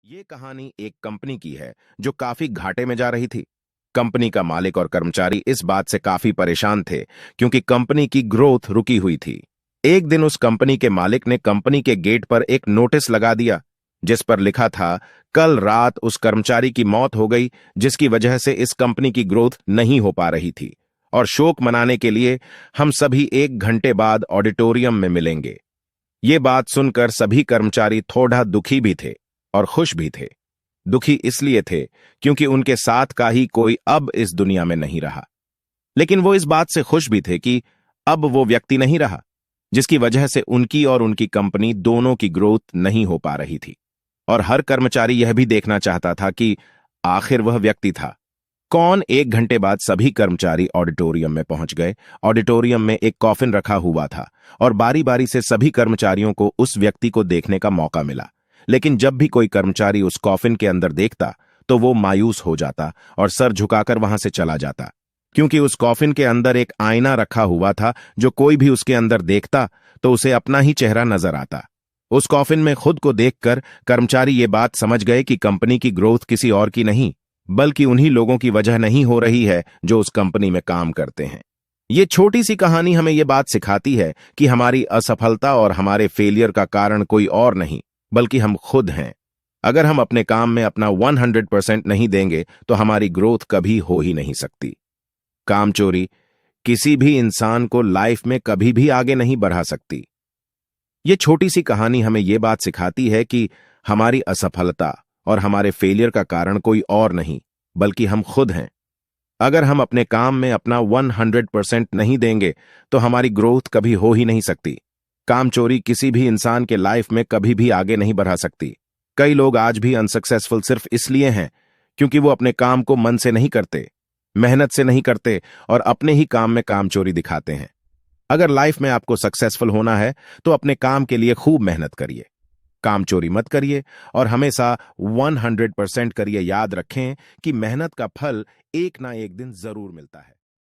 ये कहानी एक कंपनी की है जो काफी घाटे में जा रही थी। कंपनी का मालिक और कर्मचारी इस बात से काफी परेशान थे क्योंकि कंपनी की ग्रोथ रुकी हुई थी। एक दिन उस कंपनी के मालिक ने कंपनी के गेट पर एक नोटिस लगा दिया जिस पर लिखा था, कल रात उस कर्मचारी की मौत हो गई जिसकी वजह से इस कंपनी की ग्रोथ नहीं हो पा रही थी और शोक मनाने के लिए हम सभी 1 घंटे बाद ऑडिटोरियम में मिलेंगे। ये बात सुनकर सभी कर्मचारी थोड़ा दुखी भी थे और खुश भी थे। दुखी इसलिए थे क्योंकि उनके साथ का ही कोई अब इस दुनिया में नहीं रहा, लेकिन वो इस बात से खुश भी थे कि अब वो व्यक्ति नहीं रहा जिसकी वजह से उनकी और उनकी कंपनी दोनों की ग्रोथ नहीं हो पा रही थी। और हर कर्मचारी यह भी देखना चाहता था कि आखिर वह व्यक्ति था कौन। 1 घंटे बाद सभी कर्मचारी ऑडिटोरियम में पहुंच गए। ऑडिटोरियम में एक कॉफिन रखा हुआ था और बारी बारी से सभी कर्मचारियों को उस व्यक्ति को देखने का मौका मिला। लेकिन जब भी कोई कर्मचारी उस कॉफिन के अंदर देखता तो वो मायूस हो जाता और सर झुकाकर वहां से चला जाता, क्योंकि उस कॉफिन के अंदर एक आईना रखा हुआ था जो कोई भी उसके अंदर देखता तो उसे अपना ही चेहरा नजर आता। उस कॉफिन में खुद को देखकर कर्मचारी ये बात समझ गए कि कंपनी की ग्रोथ किसी और की नहीं बल्कि उन्हीं लोगों की वजह नहीं हो रही है जो उस कंपनी में काम करते हैं। ये छोटी सी कहानी हमें ये बात सिखाती है कि हमारी असफलता और हमारे फेलियर का कारण कोई और नहीं बल्कि हम खुद हैं। अगर हम अपने काम में अपना 100% नहीं देंगे तो हमारी ग्रोथ कभी हो ही नहीं सकती। कामचोरी किसी भी इंसान को लाइफ में कभी भी आगे नहीं बढ़ा सकती। ये छोटी सी कहानी हमें ये बात सिखाती है कि हमारी असफलता और हमारे फेलियर का कारण कोई और नहीं बल्कि हम खुद हैं। अगर हम अपने काम में अपना 100% नहीं देंगे तो हमारी ग्रोथ कभी हो ही नहीं सकती। कामचोरी किसी भी इंसान के लाइफ में कभी भी आगे नहीं बढ़ा सकती। कई लोग आज भी अनसक्सेसफुल सिर्फ इसलिए हैं क्योंकि वो अपने काम को मन से नहीं करते, मेहनत से नहीं करते और अपने ही काम में कामचोरी दिखाते हैं। अगर लाइफ में आपको सक्सेसफुल होना है तो अपने काम के लिए खूब मेहनत करिए, कामचोरी मत करिए और हमेशा 100% करिए। याद रखें कि मेहनत का फल एक ना एक दिन जरूर मिलता है।